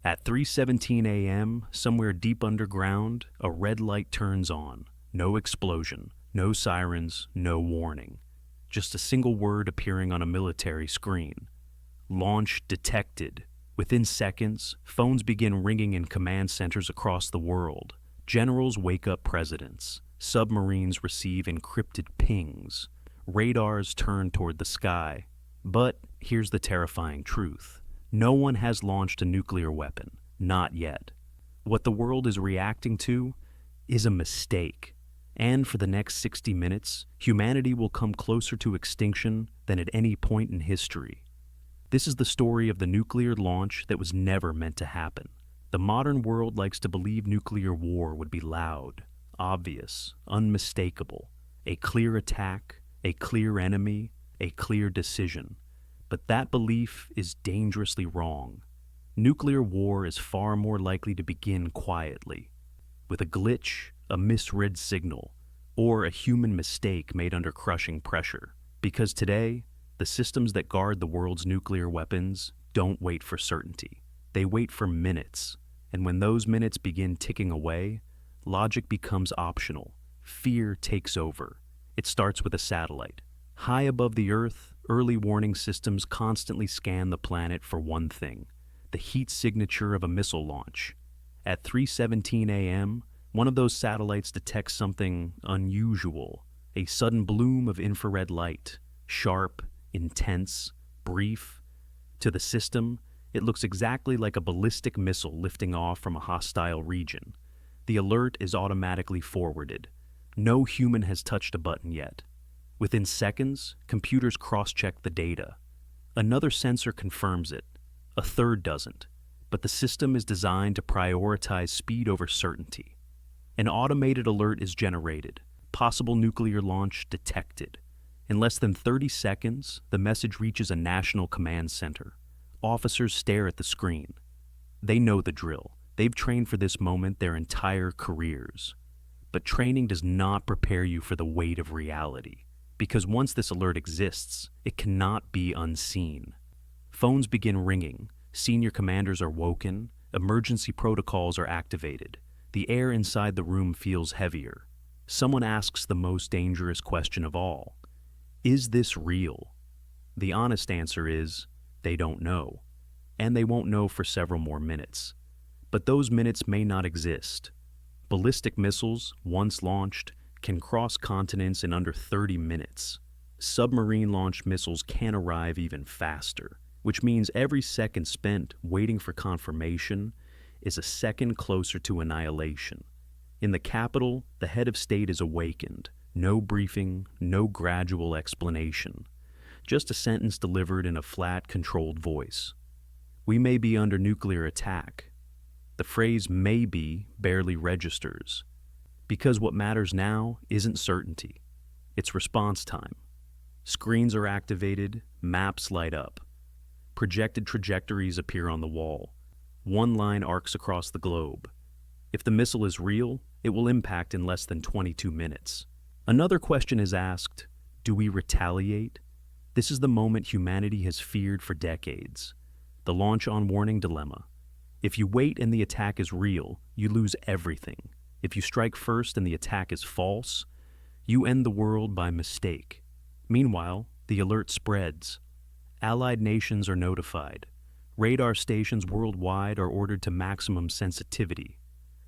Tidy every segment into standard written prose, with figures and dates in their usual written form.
At 3:17 a.m., somewhere deep underground, a red light turns on. No explosion, no sirens, no warning. Just a single word appearing on a military screen. Launch detected. Within seconds, phones begin ringing in command centers across the world. Generals wake up presidents. Submarines receive encrypted pings. Radars turn toward the sky. But here's the terrifying truth. No one has launched a nuclear weapon. Not yet. What the world is reacting to is a mistake. And for the next 60 minutes, humanity will come closer to extinction than at any point in history. This is the story of the nuclear launch that was never meant to happen. The modern world likes to believe nuclear war would be loud, obvious, unmistakable, a clear attack, a clear enemy, a clear decision. But that belief is dangerously wrong. Nuclear war is far more likely to begin quietly, with a glitch, a misread signal, or a human mistake made under crushing pressure. Because today, the systems that guard the world's nuclear weapons don't wait for certainty. They wait for minutes, and when those minutes begin ticking away, logic becomes optional. Fear takes over. It starts with a satellite. High above the Earth, early warning systems constantly scan the planet for one thing: the heat signature of a missile launch. At 3:17 a.m., one of those satellites detects something unusual, a sudden bloom of infrared light, sharp, intense, brief. To the system, it looks exactly like a ballistic missile lifting off from a hostile region. The alert is automatically forwarded. No human has touched a button yet. Within seconds, computers cross-check the data. Another sensor confirms it. A third doesn't. But the system is designed to prioritize speed over certainty. An automated alert is generated. Possible nuclear launch detected. In less than 30 seconds, the message reaches a national command center. Officers stare at the screen. They know the drill. They've trained for this moment their entire careers. But training does not prepare you for the weight of reality. Because once this alert exists, it cannot be unseen. Phones begin ringing, senior commanders are woken, emergency protocols are activated. The air inside the room feels heavier. Someone asks the most dangerous question of all. Is this real? The honest answer is, they don't know. And they won't know for several more minutes. But those minutes may not exist. Ballistic missiles, once launched, can cross continents in under 30 minutes. Submarine-launched missiles can arrive even faster, which means every second spent waiting for confirmation is a second closer to annihilation. In the capital, the head of state is awakened. No briefing, no gradual explanation. Just a sentence delivered in a flat, controlled voice. We may be under nuclear attack. The phrase "maybe" barely registers. Because what matters now isn't certainty. It's response time. Screens are activated, maps light up. Projected trajectories appear on the wall. One line arcs across the globe. If the missile is real, it will impact in less than 22 minutes. Another question is asked, do we retaliate? This is the moment humanity has feared for decades. The launch on warning dilemma. If you wait and the attack is real, you lose everything. If you strike first and the attack is false, you end the world by mistake. Meanwhile, the alert spreads. Allied nations are notified. Radar stations worldwide are ordered to maximum sensitivity.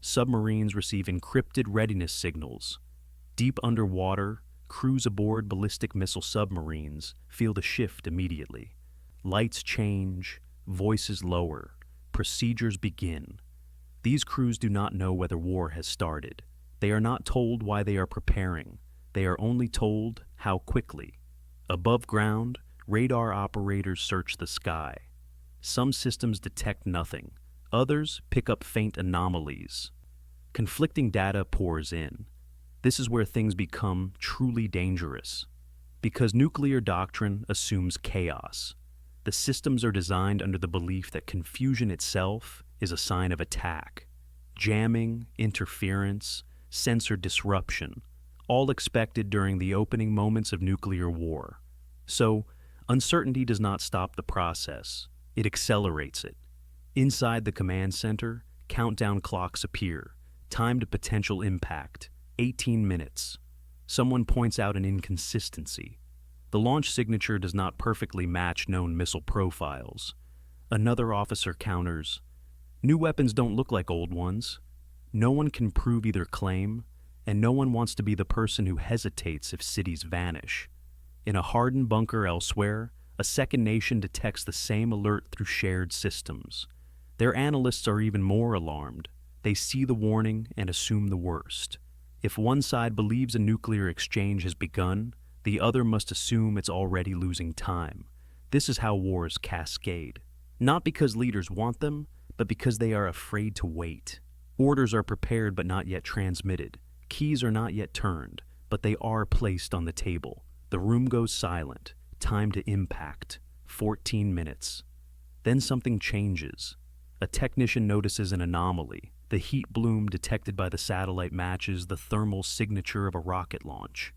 Submarines receive encrypted readiness signals. Deep underwater, crews aboard ballistic missile submarines feel the shift immediately. Lights change, voices lower, procedures begin. These crews do not know whether war has started. They are not told why they are preparing. They are only told how quickly. Above ground, radar operators search the sky. Some systems detect nothing. Others pick up faint anomalies. Conflicting data pours in. This is where things become truly dangerous. Because nuclear doctrine assumes chaos. The systems are designed under the belief that confusion itself is a sign of attack. Jamming, interference, sensor disruption, all expected during the opening moments of nuclear war. So, uncertainty does not stop the process, it accelerates it. Inside the command center, countdown clocks appear. Time to potential impact, 18 minutes. Someone points out an inconsistency. The launch signature does not perfectly match known missile profiles. Another officer counters, "New weapons don't look like old ones." No one can prove either claim, and no one wants to be the person who hesitates if cities vanish. In a hardened bunker elsewhere, a second nation detects the same alert through shared systems. Their analysts are even more alarmed. They see the warning and assume the worst. If one side believes a nuclear exchange has begun, the other must assume it's already losing time. This is how wars cascade. Not because leaders want them, but because they are afraid to wait. Orders are prepared but not yet transmitted. Keys are not yet turned, but they are placed on the table. The room goes silent. Time to impact. 14 minutes. Then something changes. A technician notices an anomaly. The heat bloom detected by the satellite matches the thermal signature of a rocket launch.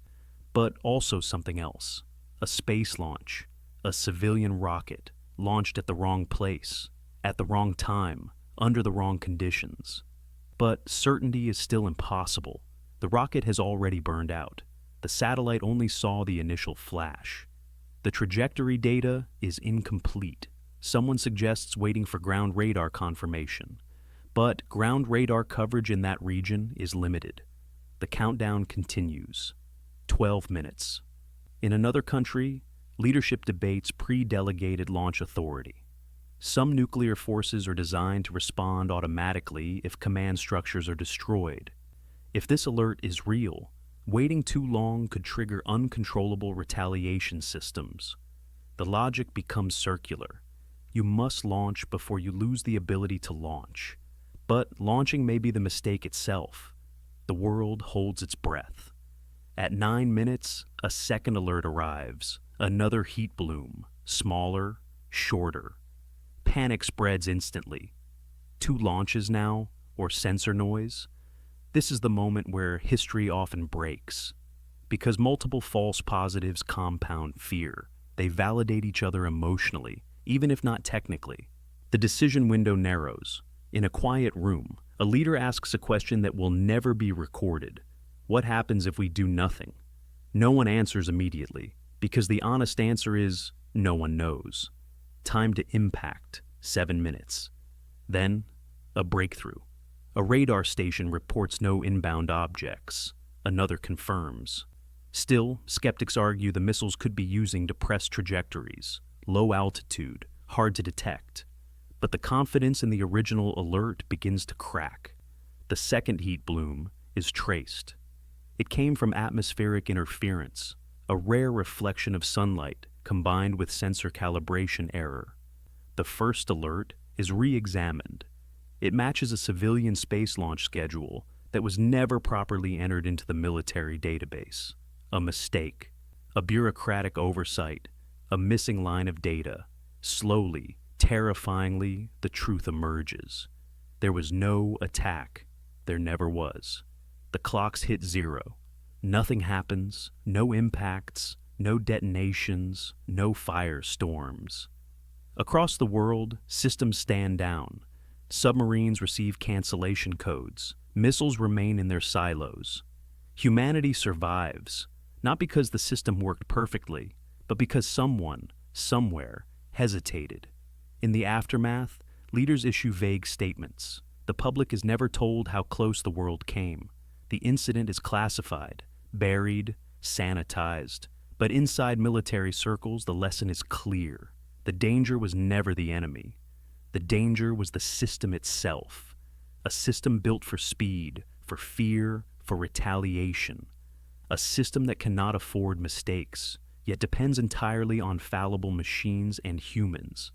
But also something else. A space launch. A civilian rocket, launched at the wrong place, at the wrong time, under the wrong conditions. But certainty is still impossible. The rocket has already burned out. The satellite only saw the initial flash. The trajectory data is incomplete. Someone suggests waiting for ground radar confirmation. But ground radar coverage in that region is limited. The countdown continues. 12 minutes. In another country, leadership debates pre-delegated launch authority. Some nuclear forces are designed to respond automatically if command structures are destroyed. If this alert is real, waiting too long could trigger uncontrollable retaliation systems. The logic becomes circular. You must launch before you lose the ability to launch. But launching may be the mistake itself. The world holds its breath. At 9 minutes, a second alert arrives. Another heat bloom, smaller, shorter. Panic spreads instantly. 2 launches now, or sensor noise? This is the moment where history often breaks. Because multiple false positives compound fear. They validate each other emotionally, even if not technically. The decision window narrows. In a quiet room, a leader asks a question that will never be recorded. What happens if we do nothing? No one answers immediately, because the honest answer is, no one knows. Time to impact, 7 minutes. Then, a breakthrough. A radar station reports no inbound objects. Another confirms. Still, skeptics argue the missiles could be using depressed trajectories, low altitude, hard to detect. But the confidence in the original alert begins to crack. The second heat bloom is traced. It came from atmospheric interference, a rare reflection of sunlight combined with sensor calibration error. The first alert is re-examined. It matches a civilian space launch schedule that was never properly entered into the military database. A mistake, a bureaucratic oversight, a missing line of data. Slowly, terrifyingly, the truth emerges. There was no attack. There never was. The clocks hit 0. Nothing happens, no impacts, no detonations, no firestorms. Across the world, systems stand down. Submarines receive cancellation codes. Missiles remain in their silos. Humanity survives, not because the system worked perfectly, but because someone, somewhere, hesitated. In the aftermath, leaders issue vague statements. The public is never told how close the world came. The incident is classified, buried, sanitized. But inside military circles, the lesson is clear. The danger was never the enemy. The danger was the system itself. A system built for speed, for fear, for retaliation. A system that cannot afford mistakes, yet depends entirely on fallible machines and humans.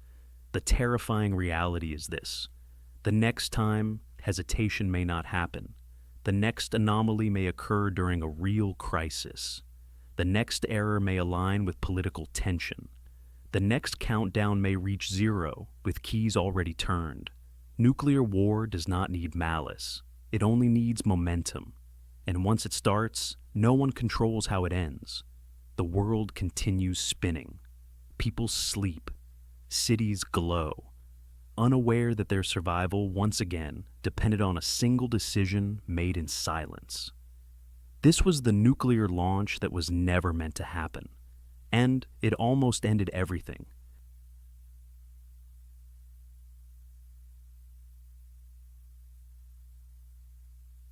The terrifying reality is this. The next time, hesitation may not happen. The next anomaly may occur during a real crisis. The next error may align with political tension. The next countdown may reach 0 with keys already turned. Nuclear war does not need malice. It only needs momentum. And once it starts, no one controls how it ends. The world continues spinning. People sleep. Cities glow. unaware that their survival, once again, depended on a single decision made in silence. This was the nuclear launch that was never meant to happen. And it almost ended everything.